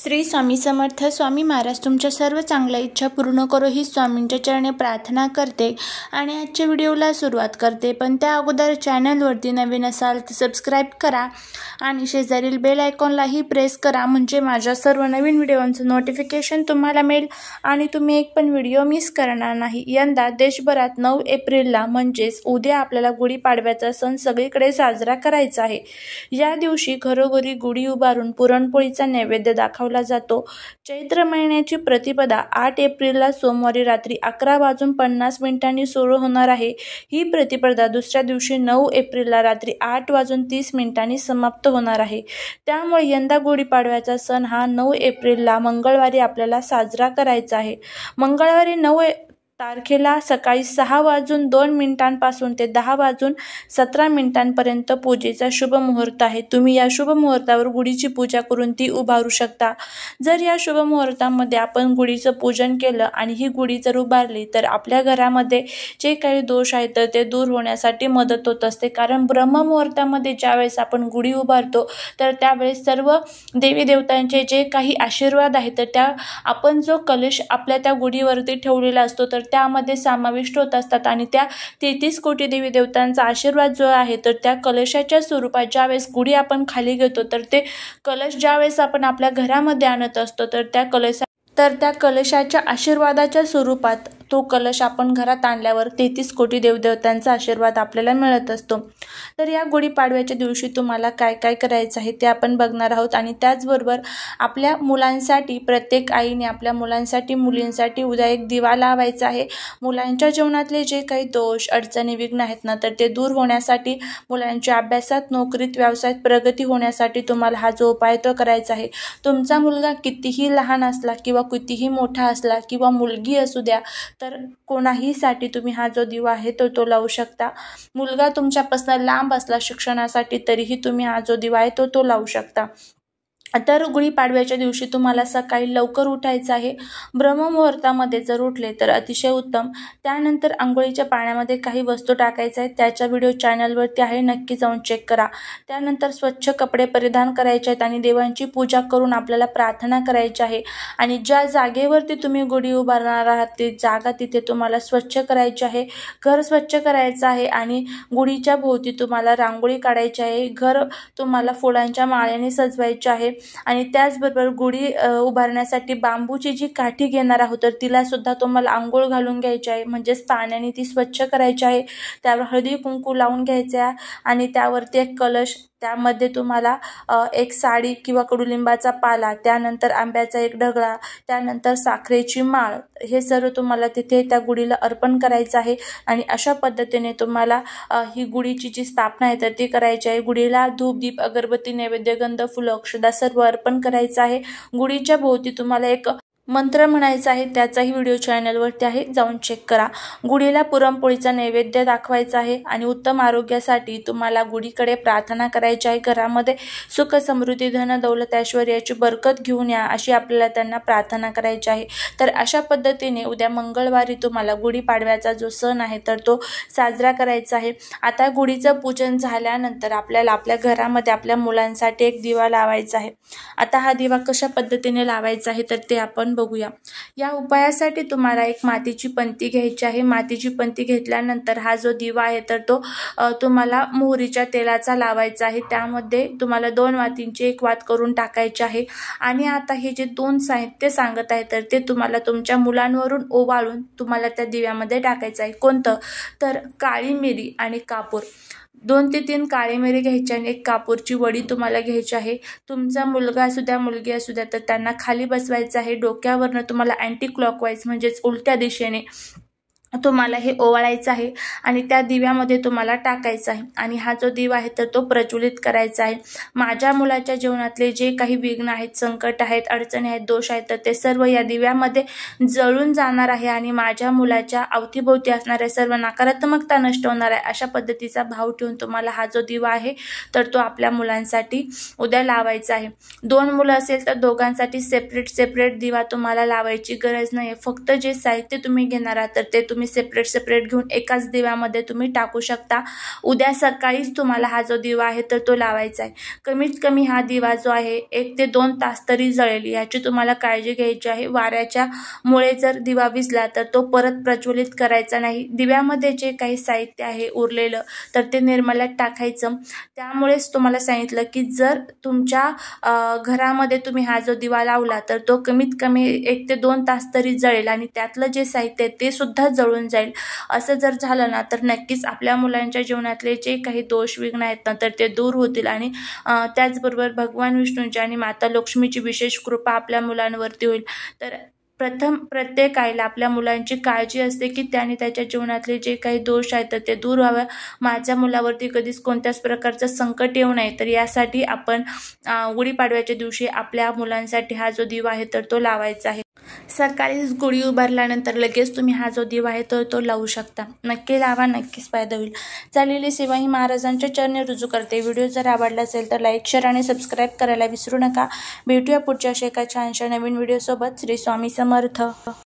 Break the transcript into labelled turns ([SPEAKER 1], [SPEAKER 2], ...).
[SPEAKER 1] श्री स्वामी समर्थ. स्वामी महाराज तुमच्या सर्व चांगल्या इच्छा पूर्ण करो ही स्वामींच्या चरणी प्रार्थना करते आणि आजच्या व्हिडिओला सुरुवात करते. पण त्या अगोदर चॅनलवरती नवीन असाल तर सबस्क्राईब करा आणि शेजारील बेल आयकॉनलाही प्रेस करा, म्हणजे माझ्या सर्व नवीन व्हिडिओंचं नोटिफिकेशन तुम्हाला मिळेल आणि तुम्ही एक पण व्हिडिओ मिस करणार नाही. यंदा देशभरात 9 एप्रिलला म्हणजेच उद्या आपल्याला गुढीपाडव्याचा सण सगळीकडे साजरा करायचा आहे. या दिवशी घरोघरी गुढी उभारून पुरणपोळीचा नैवेद्य दाखवला जातो. चैत्र महिन्याची प्रतिपदा 8 एप्रिलला सोमवारी रात्री 11:50 सुरू होणार आहे. ही प्रतिपदा दुसऱ्या दिवशी 9 एप्रिलला रात्री 8:30 समाप्त होणार आहे. त्यामुळे यंदा गुढीपाडव्याचा सण हा 9 एप्रिलला मंगळवारी आपल्याला साजरा करायचा आहे. मंगळवारी 9 तारखेला सकाळी 6:02 ते 10:17 पूजेचा शुभ मुहूर्त आहे. तुम्ही या शुभ मुहूर्तावर गुढीची पूजा करून ती उभारू शकता. जर या शुभ मुहूर्तामध्ये आपण गुढीचं पूजन केलं आणि ही गुढी जर उभारली तर आपल्या घरामध्ये जे काही दोष आहेत तर ते दूर होण्यासाठी मदत होत असते. कारण ब्रह्ममुहूर्तामध्ये ज्यावेळेस आपण गुढी उभारतो तर त्यावेळेस सर्व देवी देवतांचे जे काही आशीर्वाद आहेत तर त्या आपण जो कलश आपल्या त्या गुढीवरती ठेवलेला असतो तर त्यामध्ये समाविष्ट होत असतात आणि त्या 33 कोटी देवी देवतांचा आशीर्वाद जो आहे तर त्या कलशाच्या स्वरूपात ज्यावेळेस गुढी आपण खाली घेतो तर ते कलश ज्यावेळेस आपण आपल्या घरामध्ये आणत असतो तर त्या कलशाच्या आशीर्वादाच्या स्वरूपात तो कलश आपण घरात आणल्यावर 33 कोटी देवदेवतांचा आशीर्वाद आपल्याला मिळत असतो. तर या गुढीपाडव्याच्या दिवशी तुम्हाला काय काय करायचं आहे ते आपण बघणार आहोत आणि त्याचबरोबर आपल्या मुलांसाठी प्रत्येक आईने आपल्या मुलांसाठी मुलींसाठी उद्या एक दिवा लावायचा आहे. मुलांच्या जीवनातले जे काही दोष अडचणी विघ्न आहेत ना तर ते दूर होण्यासाठी, मुलांच्या अभ्यासात नोकरीत व्यवसायात प्रगती होण्यासाठी तुम्हाला हा जो उपाय तो करायचा आहे. तुमचा मुलगा कितीही लहान असला किंवा कितीही मोठा असला किंवा मुलगी असू द्या तर कोणाहीसाठी तुम्ही हा जो दिवा आहे तो लावू शकता. मुलगा तुमच्यापासून लांब असला शिक्षणासाठी तरीही तुम्ही हा जो दिवा आहे तो लावू शकता. तर गुढीपाडव्याच्या दिवशी तुम्हाला सकाळी लवकर उठायचं आहे. ब्रह्ममुहूर्तामध्ये जर उठले तर अतिशय उत्तम. त्यानंतर आंघोळीच्या पाण्यामध्ये काही वस्तू टाकायच्या आहेत, त्याचा व्हिडिओ चॅनलवरती आहे, नक्की जाऊन चेक करा. त्यानंतर स्वच्छ कपडे परिधान करायचे आहेत आणि देवांची पूजा करून आपल्याला प्रार्थना करायची आहे. आणि ज्या जागेवरती तुम्ही गुढी उभारणार आहात ती जागा तिथे तुम्हाला स्वच्छ करायची आहे. घर स्वच्छ करायचं आहे आणि गुढीच्या भोवती तुम्हाला रांगोळी काढायची आहे. घर तुम्हाला फुलांच्या माळेने सजवायचे आहे. आणि त्याचबरोबर गुढी उभारण्यासाठी बांबूची जी काठी घेणार आहोत तर तिला सुद्धा तुम्हाला आंघोळ घालून घ्यायची आहे, म्हणजेच पाण्याने ती स्वच्छ करायची आहे. त्यावर हळदी कुंकू लावून घ्यायचे आहे आणि त्यावरती एक कलश, त्यामध्ये तुम्हाला एक साडी किंवा कडुलिंबाचा पाला, त्यानंतर आंब्याचा एक ढगळा, त्यानंतर साखरेची माळ, हे सर्व तुम्हाला तिथे त्या गुढीला अर्पण करायचं आहे. आणि अशा पद्धतीने तुम्हाला ही गुढीची जी स्थापना आहे तर ती करायची आहे. गुढीला धूप दीप अगरबत्ती नैवेद्य गंध फुलं अक्षदा सर्व अर्पण करायचं आहे. गुढीच्या भोवती तुम्हाला एक मंत्र म्हणायचा आहे, त्याचाही व्हिडिओ चॅनलवरती आहे, जाऊन चेक करा. गुढीला पुरणपोळीचा नैवेद्य दाखवायचा आहे आणि उत्तम आरोग्यासाठी तुम्हाला गुढीकडे प्रार्थना करायची आहे. घरामध्ये सुख समृद्धी धन दौलत ऐश्वर्याची बरकत घेऊन या अशी आपल्याला त्यांना प्रार्थना करायची आहे. तर अशा पद्धतीने उद्या मंगळवारी तुम्हाला गुढीपाडव्याचा जो सण आहे तर तो साजरा करायचा आहे. आता गुढीचं पूजन झाल्यानंतर आपल्याला आपल्या घरामध्ये आपल्या मुलांसाठी एक दिवा लावायचा आहे. आता हा दिवा कशा पद्धतीने लावायचा आहे तर ते आपण बघूया. या उपायासाठी तुम्हाला एक मातीची पंती घ्यायची आहे. मातीची पंती घेतल्यानंतर हा जो दिवा आहे तर तो तुम्हाला मोहरीच्या तेलाचा लावायचा आहे. त्यामध्ये तुम्हाला 2 वातींची एक वात करून टाकायची आहे. आणि आता हे जे 2 साहित्य सांगत आहे तर ते तुम्हाला तुमच्या मुलांवरून ओवाळून तुम्हाला त्या दिव्यामध्ये टाकायचं आहे. कोणतं तर काळी मिरी आणि कापूर, 2 ते 3 काळी मिरी घ्यायची आणि एक कापूरची वडी तुम्हाला घ्यायची आहे. तुमचा मुलगा असू द्या मुलगी असू द्या तर त्यांना खाली बसवायचं आहे. डोक्यावरनं तुम्हाला अँटी क्लॉकवाईज म्हणजेच उलट्या दिशेने तुम्हाला हे ओवाळायचं आहे आणि त्या दिव्यामध्ये तुम्हाला टाकायचं आहे. आणि हा जो दिवा आहे तर तो प्रज्वलित करायचा आहे. माझ्या मुलाच्या जीवनातले जे काही विघ्न आहेत, संकट आहेत, अडचणी आहेत, दोष आहेत तर ते सर्व या दिव्यामध्ये जळून जाणार आहे आणि माझ्या मुलाच्या अवतीभोवती असणाऱ्या सर्व नकारात्मकता नष्ट होणार आहे. अशा पद्धतीचा भाव ठेवून तुम्हाला हा जो दिवा आहे तर तो आपल्या मुलांसाठी उद्या लावायचा आहे. 2 मुलं असेल तर दोघांसाठी सेपरेट दिवा तुम्हाला लावायची गरज नाही. फक्त जे साहित्य तुम्ही घेणार आहात तर ते तुम्ही तुम्ही सेपरेट घेऊन एकाच दिव्यामध्ये तुम्ही टाकू शकता। उद्या सकाळीच तुम्हाला हा जो दिवा आहे तर तो लावायचा आहे। कमीत कमी हा दिवा जो आहे 1 ते 2 तास तरी जळेल, याची तुम्हाला काळजी घ्यायची आहे। वाऱ्याच्या मुळे जर दिवा विझला तर तो परत प्रज्वलित करायचा नाही। दिव्यामध्ये जे काही साहित्य आहे उरलेलं तर ते निर्माल्यात टाकायचं। त्यामुळेच तुम्हाला सांगितलं की जर तुमच्या घरामध्ये तुम्ही हा जो दिवा लावला तर तो कमीत कमी 1 ते 2 तास तरी जळेल आणि त्यातलं जे साहित्य आहे ते सुद्धा जळून जाईल। असं जर झालं ना तर नक्कीच आपल्या मुलांच्या जीवनातले जे काही दोष विघ्न आहेत ना तर ते दूर होतील आणि त्याचबरोबर भगवान विष्णूंची आणि माता लक्ष्मीची विशेष कृपा आपल्या मुलांवरती होईल। तर प्रत्येक आईला आपल्या मुलांची काळजी असते की त्याने त्याच्या जीवनातले जे काही दोष आहेत तर ते दूर व्हावे, माझ्या मुलावरती कधीच कोणत्याच प्रकारचं संकट येऊ नये। तर यासाठी आपण गुढीपाडव्याच्या दिवशी आपल्या मुलांसाठी हा जो दिवा आहे तर तो लावायचा आहे। सकाळीच गुढी उभारल्यानंतर लगेच तुम्ही हा जो दिवा आहे तर तो लावू शकता। नक्की लावा, नक्कीच फायदा होईल। चाललेली सेवा ही महाराजांच्या चरणी रुजू करते। व्हिडिओ जर आवडला असेल तर लाईक, शेअर आणि सबस्क्राईब करायला विसरू नका। भेटूया पुढच्या एका छानशा नवीन व्हिडिओ सोबत। श्री स्वामी समर्थ।